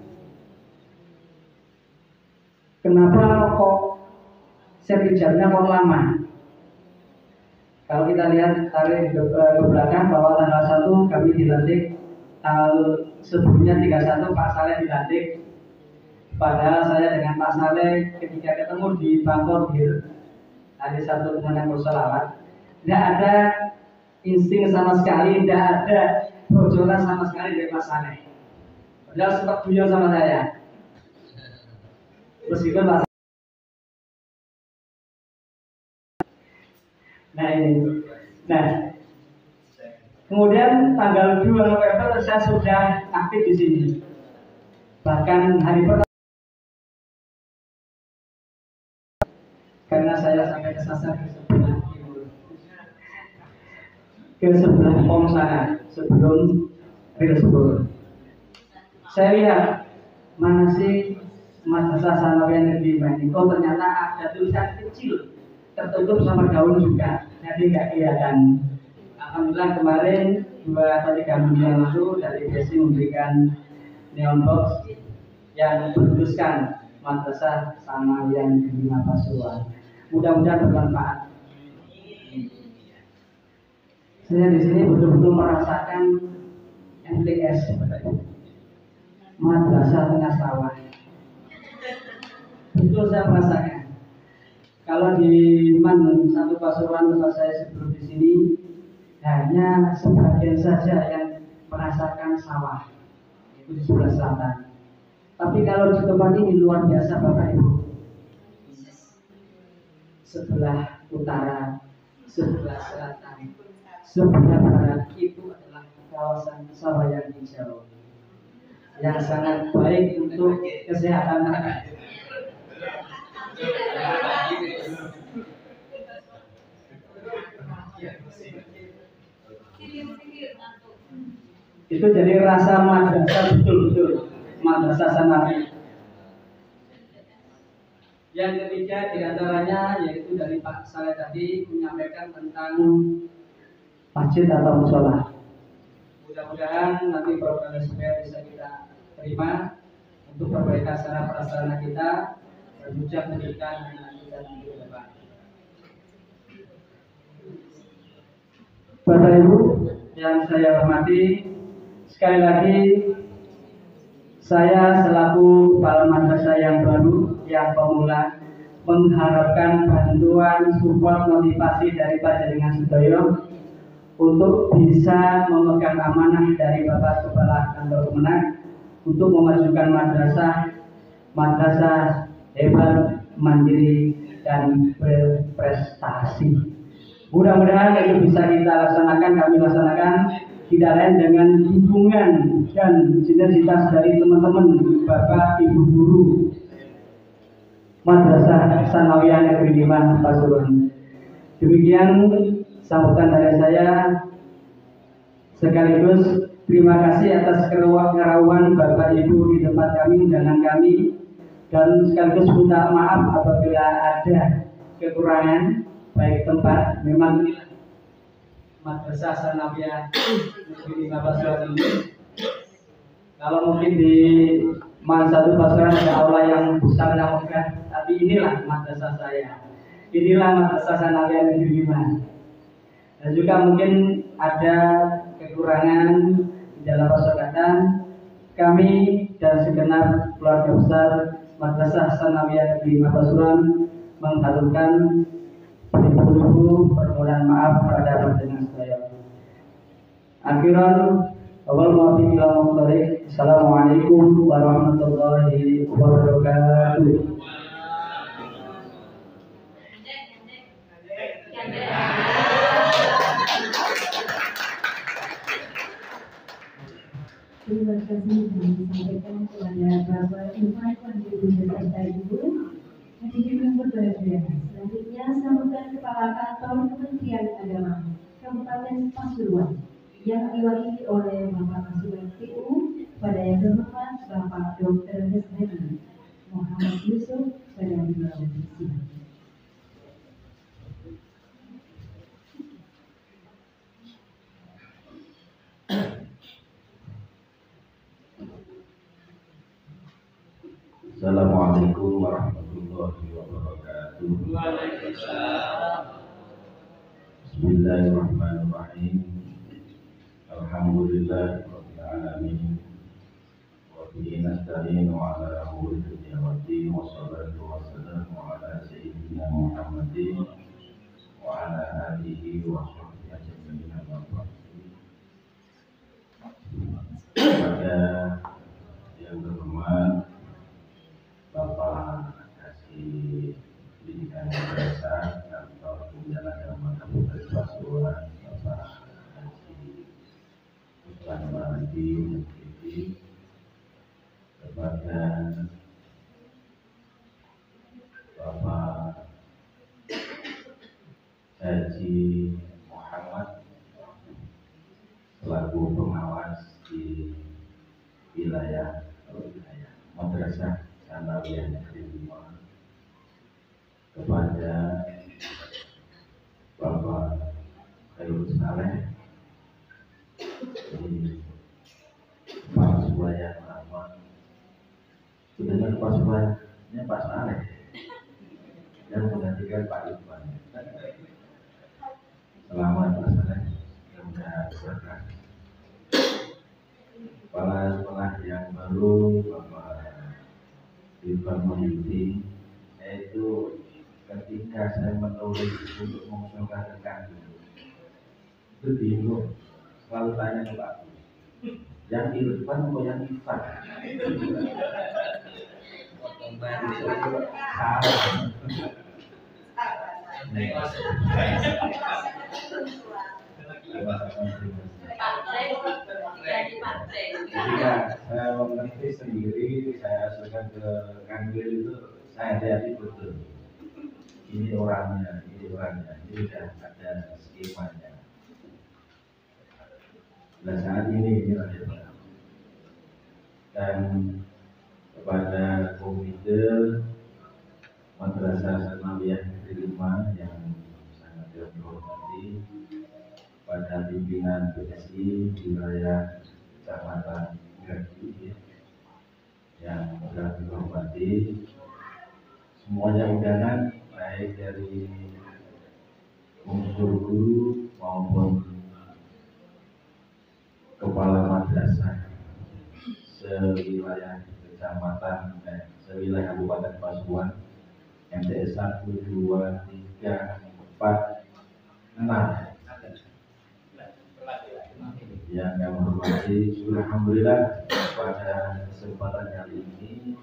kenapa kok sertifikatnya kok lama? Kalau kita lihat tarik ke belakang bahwa tanggal 1 kami dilantik, tanggal sebelumnya 31 Pak Saleh dilantik. Padahal saya dengan Pak Saleh ketika ketemu di Bangkok hari Sabtu kemudian bersolawat, tidak ada insting sama sekali, tidak ada bocoran sama sekali dari Pak Saleh. Padahal sempat guyon sama saya. Meskipun Pak kemudian tanggal 2 November saya sudah aktif di sini. Bahkan hari pertama, karena saya sampai kesasar ke sebelah pom sana sebelum Rilsburg. Saya lihat mana sih madrasah Tsanawiyah Negeri 5 ini. Oh ternyata ada tulisan kecil tertutup sama daun juga, jadi nggak kelihatan. Alhamdulillah kemarin 2 atau 3 minggu yang lalu dari BSI memberikan neon box yang bertuliskan madrasah Tsanawiyah Negeri 5 Pasuruan. Mudah-mudahan bermanfaat. Saya di sini betul-betul merasakan MTS, madrasah tengah sawah. Betul saya merasakan. Kalau di Man 1 Pasuruan tempat saya sebelum di sini, hanya sebagian saja yang merasakan sawah, itu di sebelah selatan. Tapi kalau di tempat ini luar biasa Bapak Ibu. Sebelah utara, sebelah selatan, sebelah barat itu adalah kawasan sawah yang hijau, yang sangat baik untuk kesehatan rakyat. Itu jadi rasa madrasah betul-betul madrasah Tsanawiyah. Yang ketiga diantaranya yaitu dari Pak Saleh tadi menyampaikan tentang masjid atau musola. Mudah-mudahan nanti program supaya bisa kita terima untuk perbaikan sarana prasarana kita, berwujud pendidikan dan kita nanti ke depan. Bapak Ibu, yang saya hormati, sekali lagi saya selaku kepala madrasah yang baru, yang pemula, mengharapkan bantuan, support, motivasi dari panjenengan sedaya untuk bisa memegang amanah dari Bapak Kepala Kantor Kemenak untuk memajukan madrasah hebat, mandiri, dan berprestasi. Mudah-mudahan itu bisa kami laksanakan tidak lain dengan dukungan dan sinergitas dari teman-teman Bapak Ibu guru Madrasah Sanawiyah Negeri 5 Pasuruan. Demikian sambutan dari saya, sekaligus terima kasih atas kerawan Bapak Ibu di tempat kami, undangan kami, dan sekaligus minta maaf apabila ada kekurangan baik tempat. Memang Madrasah Sanawiyah Negeri 5 Pasuruan ini, kalau mungkin di Man 1 Pasuruan ada aula yang besar yang megah, tapi inilah madrasah saya, inilah Madrasah Sanawiyah Negeri 5. Dan juga mungkin ada kekurangan di dalam persyaratan kami dan segenap keluarga besar Madrasah Sanawiyah Negeri 5 Pasuruan menghaturkan beribu-ribu permohonan maaf pada panjenengan saya. Akhiran, Assalamualaikum warahmatullahi wabarakatuh. Terima kasih kami sampaikan kepada Bapak Irfan Pandiri beserta Ibu. Hadirin yang berbahagia, selanjutnya sambutan Kepala Kantor Kementerian Agama Kabupaten Pasuruan yang diwakili oleh Bapak Kasubag PU pada yang terhormat Bapak Dr. Hesbedi Muhammad Yusuf pada beliau. Assalamualaikum warahmatullahi wabarakatuh. Bismillahirrahmanirrahim. Alhamdulillahirabbil alamin. Wa bihi nasta'in ala umuri dunya waddin. Wassalatu wassalamu ala sayyidina Muhammadin wa ala alihi wa sahbihi ajma'in. Pada yang terhormat Bapak Kasih Pendidikan Madrasah Kantor Pembinaan Agama Kabupaten Pasuruan, Bapak Kasih Ustaz Mardi Mukti, kepada Bapak Haji Muhammad selaku pengawas di wilayah Madrasah Sanawiyah Negeri 5, kepada Bapak Khairul Saleh di Kepala Sekolah Rahmat, sebenarnya Kepala Sekolahnya Pak Saleh yang menggantikan Pak Irfan. Selamat Pak Saleh, semoga berkah. Kepala sekolah yang baru Bapak Irfan Mahyudin, yaitu ketika saya menulis untuk mengusulkan rekan itu bingung, selalu tanya ke Pak, yang Irfan atau yang Irfan? Ketika saya mengerti sendiri, saya asalkan ke Kanwil itu, saya hati-hati betul. Ini orangnya, ini sudah ada skemanya. Nah saat ini adalah, dan kepada komite Madrasah Sanawiyah Negeri 5 yang sangat dihormati, pada pimpinan PSI wilayah Kecamatan Grati yang telah dihormati, semuanya undangan baik dari unsur guru maupun kepala madrasah sewilayah kecamatan sewilayah Kabupaten Pasuruan MTS 1, 2, 3, 4, 6 yang kami hormati. Alhamdulillah pada kesempatan kali ini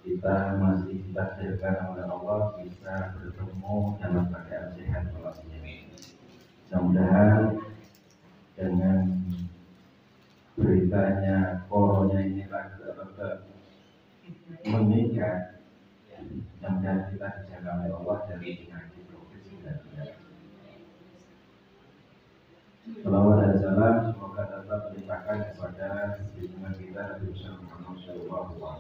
kita masih ditakdirkan oleh Allah bisa bertemu dalam keadaan sehat walafiat. Mudah-mudahan dengan beritanya corona ini agak meningkat, mudah-mudahan kita dijaga oleh Allah dari penyakit COVID-19. Salawat dan salam semoga tetap dilimpahkan kepada junjungan kita Nabi Muhammad SAW.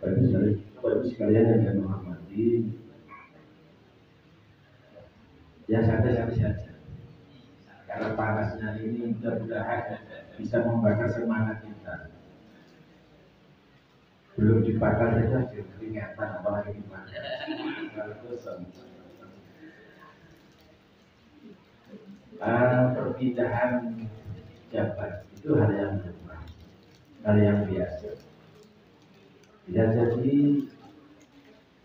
Bapak Ibu sekalian yang saya hormati, ya santai-santai saja. Karena panasnya ini mudah-mudahan bisa membakar semangat kita. Belum dibakar saja sudah keringatan, apalagi dibakar. Kalau kosong. Perpindahan jabat itu hal yang lumrah, hal yang biasa. Bisa jadi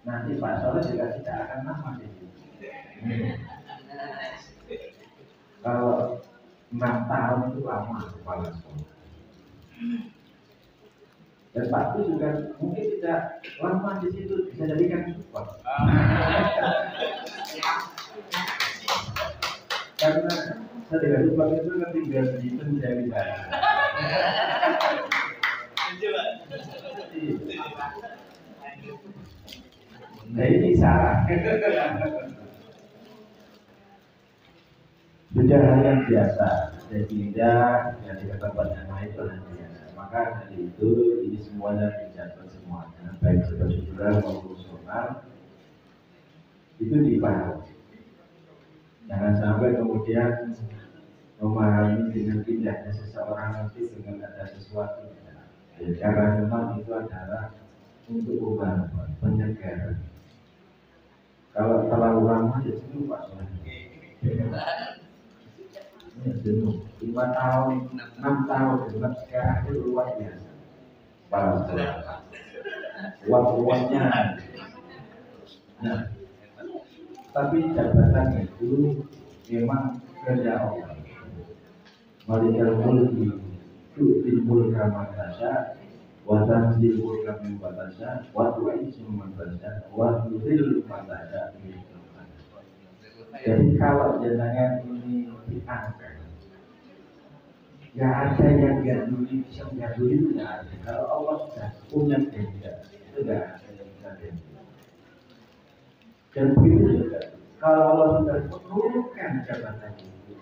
nanti Pak Soleh juga tidak akan lama di situ. Kalau 6 tahun itu lama kepala sekolah. Dan Pak itu juga mungkin tidak lama di situ, bisa jadikan support. Karena saya tidak lupa itu kan tinggal di penjari saya. Nah ini salah. Sudah hal yang biasa, sehingga yang dikatakan yang lain itu hal yang biasa. Maka dari itu ini semuanya dicatat semuanya, baik saudara maupun personal itu dipahami. Jangan sampai kemudian memahami dengan pindahnya seseorang nanti dengan ada sesuatu. Ya, karena memang itu adalah untuk umat penyegaran. Kalau terlalu lama ya jenuh Pak Soleh. Ya jenuh. 5 tahun, 6 tahun dengan sekarang itu luar biasa. Para saudara. Uang-uangnya. Nah, tapi jabatan itu memang kerja Allah. Malikal mulki tu'til mulka man tasya wa tanzil mulka mimman tasya wa tu'izzu man tasya wa tudhillu man tasya. Jadi kalau jenengan ini diangkat, ya ada yang diaduli, bisa diaduli itu tidak ada. Kalau Allah sudah punya kehendak, itu tidak ada yang bisa diaduli. Dan begitu juga, kalau Allah sudah menurunkan jabatan itu,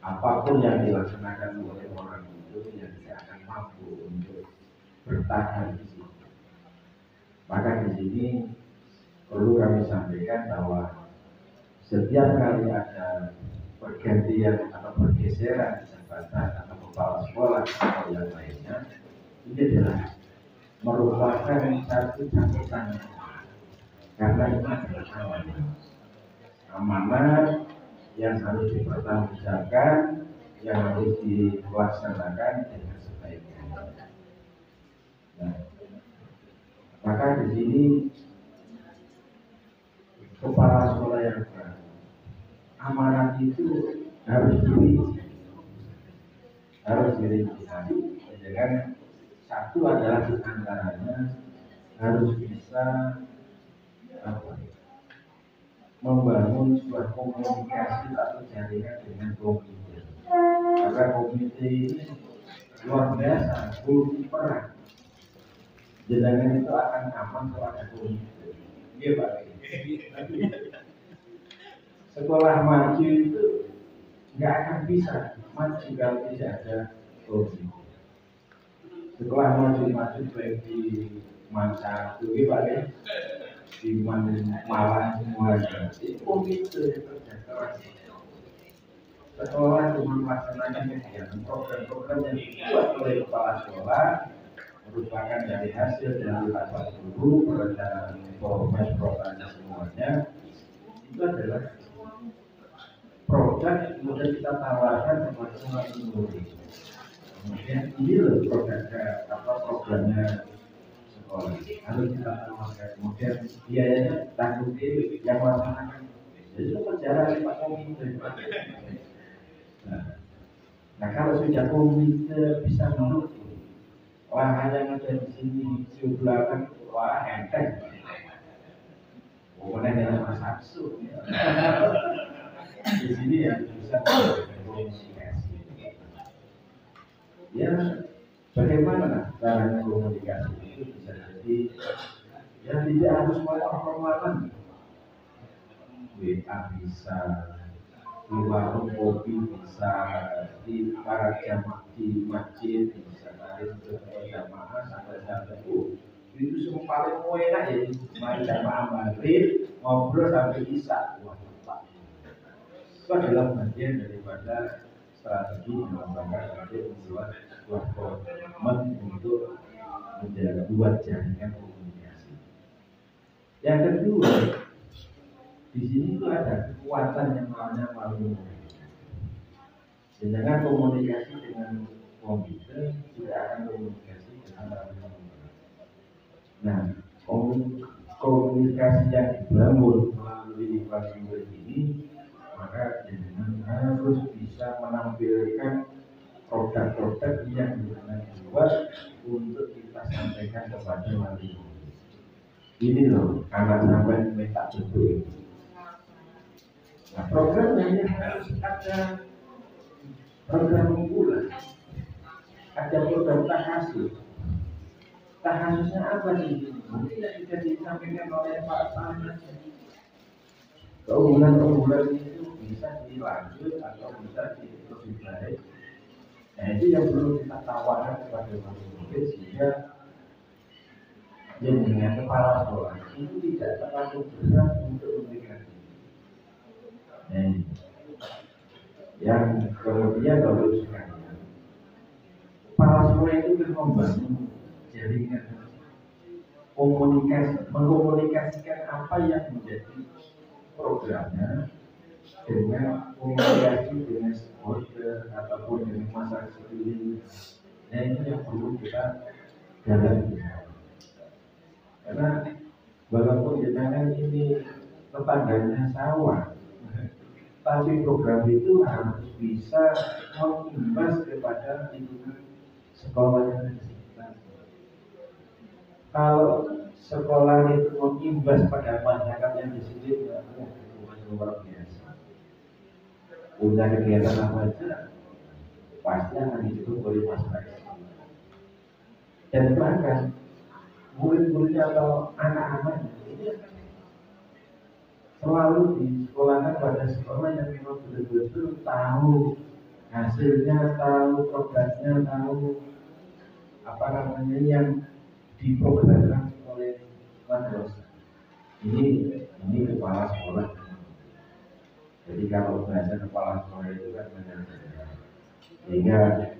apapun yang dilaksanakan oleh orang itu yang tidak akan mampu untuk bertahan di sini. Maka di sini perlu kami sampaikan bahwa setiap kali ada pergantian atau pergeseran jabatan atau kepala sekolah atau yang lainnya, ini adalah merupakan satu catatan karena ini adalah amanah yang harus dipertanggungjawabkan, yang harus dilaksanakan dengan sebaiknya. Nah, maka di sini kepala sekolah yang baru, amanat itu harus dirinci, dengan satu adalah di antaranya harus bisa membangun sebuah komunikasi atau jaringan dengan komite. Karena komite ini luar biasa, multiperan. Jenengan itu akan aman kalau ada komite. Iya Pak. Sekolah maju itu nggak akan bisa maju kalau tidak ada komite. Sekolah maju baik di masa itu Pak ya. Di Malang semuanya itu komite kerja keras. Sekolah cuma melaksanakan kegiatan program-program yang dibuat oleh kepala sekolah merupakan dari hasil dari rapat guru, perencanaan program semuanya itu adalah program produk kemudian kita tawarkan kepada semua murid. Kemudian ini loh produknya programnya sekolah harus kita tawarkan. Kemudian biayanya tanggung yang melaksanakan. Jadi itu perjalanan Pak Komite. Nah kalau sudah komite bisa mengukur lahan yang ada di sini di belakang wah enteng. Pokoknya dalam masa absurd di sini yang bisa komunikasi. Ya, bagaimana caranya komunikasi itu bisa jadi ya tidak harus formal-formalan. WA bisa, di warung kopi bisa, di para jamaah di masjid bisa, dari jamaah sampai itu semua paling enak ya mari jamaah maghrib ngobrol sampai isya. Wah, itu adalah bagian daripada strategi mengembangkan untuk membuat sebuah komitmen untuk menjaga buat jaringan komunikasi. Yang kedua, di sini itu ada kekuatan yang namanya melalui sedangkan komunikasi dengan komputer tidak akan komunikasi dengan melalui. Nah, komunikasi yang dibangun melalui melalui ini maka dengan harus bisa menampilkan produk-produk yang benar buat untuk kita sampaikan kepada wali. Ini loh, anak sampai minta betul. Nah, programnya ini harus ada program unggulan, ada program tahasus. Tahasusnya apa sih? Mungkin yang bisa disampaikan oleh Pak Tahasus. Keunggulan-keunggulan itu bisa dilanjut atau bisa lebih baik. Nah itu yang perlu kita tawarkan kepada murid sehingga dengan kepala sekolah itu tidak terlalu berat untuk memberikan. Nah, yang kemudian kalau sekalian kepala sekolah itu kan membangun jaringan komunikasi, mengkomunikasikan apa yang menjadi programnya dengan komunikasi dengan stakeholder ataupun dengan masyarakat sekeliling. Nah itu yang perlu kita dalami. Karena walaupun jangan ini tetangganya sawah, tapi program itu harus bisa mengimbas kepada lingkungan sekolah yang ada. Kalau sekolah itu mengimbas pada masyarakat yang di sini, luar biasa. Punya kegiatan apa saja, pasti akan disebut oleh masyarakat. Dan bahkan murid-muridnya atau anak-anaknya ini selalu disekolahkan pada sekolah yang memang betul-betul tahu hasilnya, tahu programnya, tahu apa namanya yang diprogramkan oleh madrasah. Ini kepala sekolah. Jadi kalau bahasa kepala sekolah itu kan benar-benar sehingga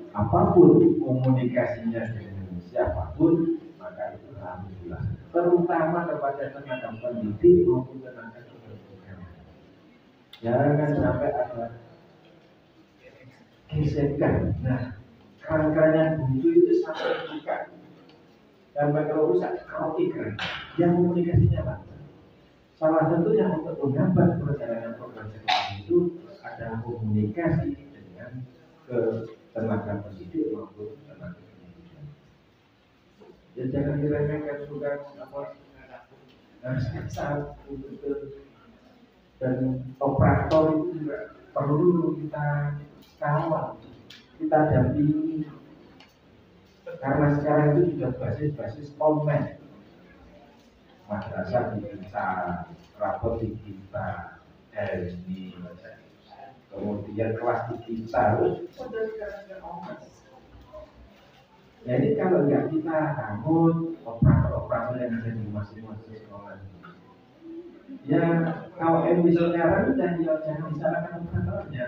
apapun komunikasinya dengan siapapun maka itu harus jelas. Terutama kepada tenaga pendidik maupun tenaga pendidikan. Jangan sampai ada gesekan. Nah, rangkaian buntu itu sampai buka. Sampai kalau rusak, kalau ikrar, yang komunikasinya apa? Salah satunya untuk menghambat perjalanan program sekolah itu adalah komunikasi dengan tenaga pendidik maupun tenaga pendidikan. Ya jangan diremehkan juga apa sketsa dan operator itu juga perlu kita kawal, kita dampingi. Karena sekarang itu sudah basis online. Madrasah di kita, rapot di kita, LMI, kemudian kelas di kita, sudah sekarang online. Jadi kalau nggak kita bangun operator-operator yang ada di masing-masing sekolah, ya kalau misalnya dan jangan disalahkan operatornya.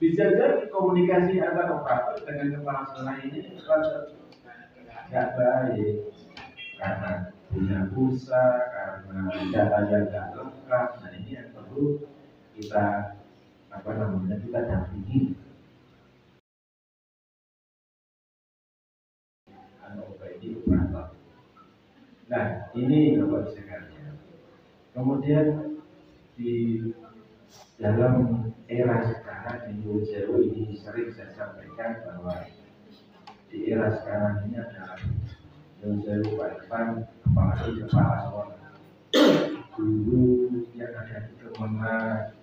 Bisa jadi komunikasi antara operator dengan kepala sekolah ini nggak baik karena punya pulsa, karena data-data lengkap. Nah ini yang perlu kita kita dampingi ini operator. Nah, ini Bapak sekalian. Kemudian di dalam era sekarang di New Zealand ini sering saya sampaikan bahwa di era sekarang ini adalah New Zealand Pak Irfan, apalagi kepala sekolah guru yang ada di Kemenang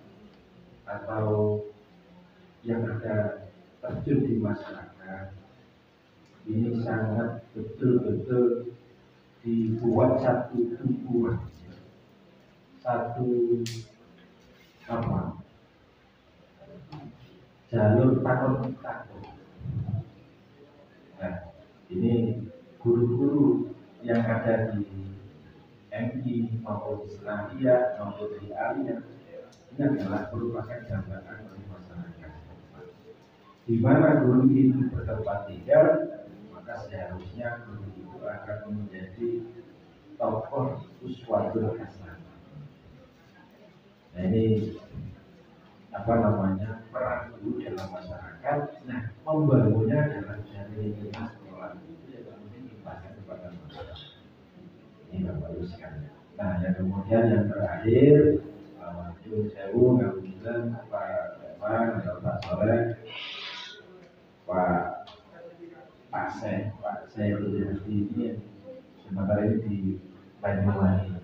atau yang ada terjun di masyarakat ini sangat betul-betul dibuat satu tumpuan, satu jalur takut. Nah, ini guru-guru yang ada di MI maupun Islamiyah maupun di Aliyah ini adalah merupakan jambatan bagi masyarakat. Di mana guru itu bertempat tinggal, maka seharusnya guru itu akan menjadi tokoh uswatul hasanah. Nah, ini peran guru dalam masyarakat. Nah, membangunnya adalah dari lingkungan sekolah itu yang kemudian dipasang kepada masyarakat. Ini Bapak Ibu sekalian. Nah, yang kemudian yang terakhir, Jun Sewu ngapunten Pak Evan atau Pak Soleh, Pak Saya ini sementara ini di Banyuwangi.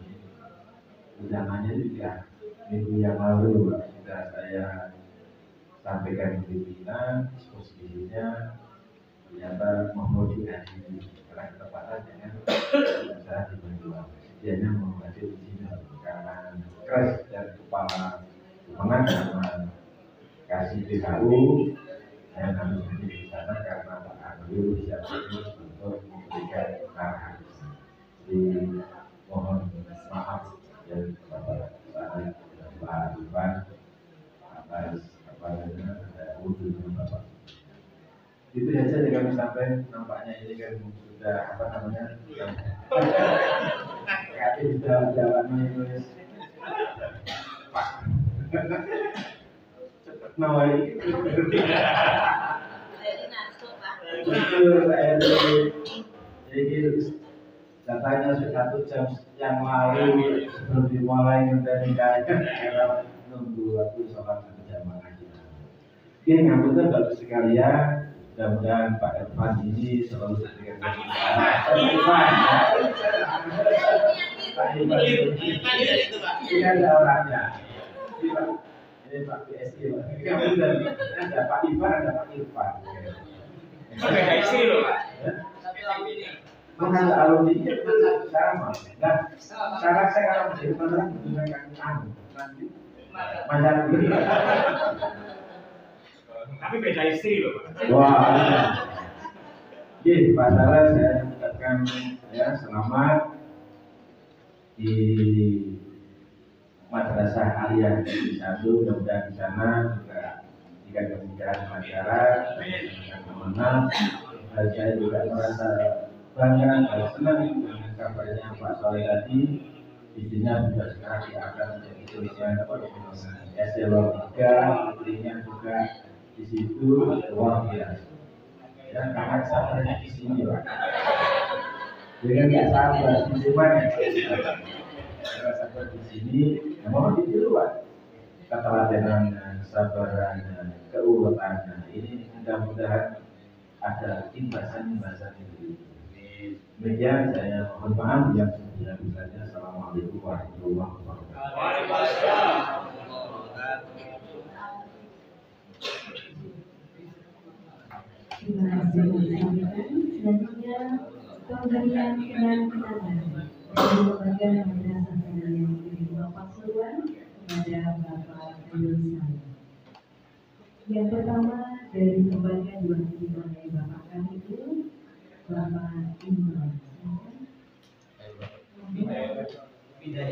Undangannya juga minggu yang lalu sudah saya sampaikan di pimpinan, diskusinya ternyata mau dihadiri karena ketepatan dengan saya di Banyuwangi. Sedianya mau hadir di sini karena keras dan kepala karena kasih PKU saya harus hadir di sana karena Pak Agil siap untuk memberikan arahan. Jadi mohon maaf dan Bapak Pak Ivan atas ada wujud Bapak. Itu saja yang kami sampaikan. Nampaknya ini kan sudah sudah jalannya itu Pak. Cepat nawai. Jadi datanya sudah 1 jam yang lalu sebelum dimulai dari karena nunggu waktu sholat berjamaah. Oke, ngapunten Bapak sekalian, mudah-mudahan Pak Irfan ini selalu setia dengan Pak Irfan. Ini ada orangnya. Ini Pak PSI. Ada Pak Irfan, ada Pak Irfan. PSI loh Pak. Bukan alumni sama. Nah, sekarang saya kalau menjadi penerang menggunakan nanti macam ini. Tapi beda istri loh Pak. Wah. Oke, Pak Sarah saya ucapkan ya selamat di Madrasah Aliyah di satu, mudah-mudahan di sana juga jika kemudian masyarakat mengenal, saya juga merasa bangga dan senang dengan kabarnya Pak Soleh tadi. Izinnya juga sekarang diangkat menjadi tulisan eselon 3, putrinya juga di situ luar biasa. Dan kakak sabarnya di sini Pak. Dengan nggak sabar di mana? Karena sabar di sini, mohon ditiru Pak. Ketelatenan, kesabaran, keuletannya ini mudah-mudahan ada imbasan-imbasan itu. Demikian saya mohon maaf yang sebesar-besarnya. Assalamualaikum warahmatullahi wabarakatuh. Terima kasih selanjutnya pemberian kenang-kenangan dari lembaga madrasah yang kedua Pasuruan kepada Bapak Yunusan. Yang pertama dari lembaga diwakili oleh Bapak kami itu Bapak Imran. Bisa.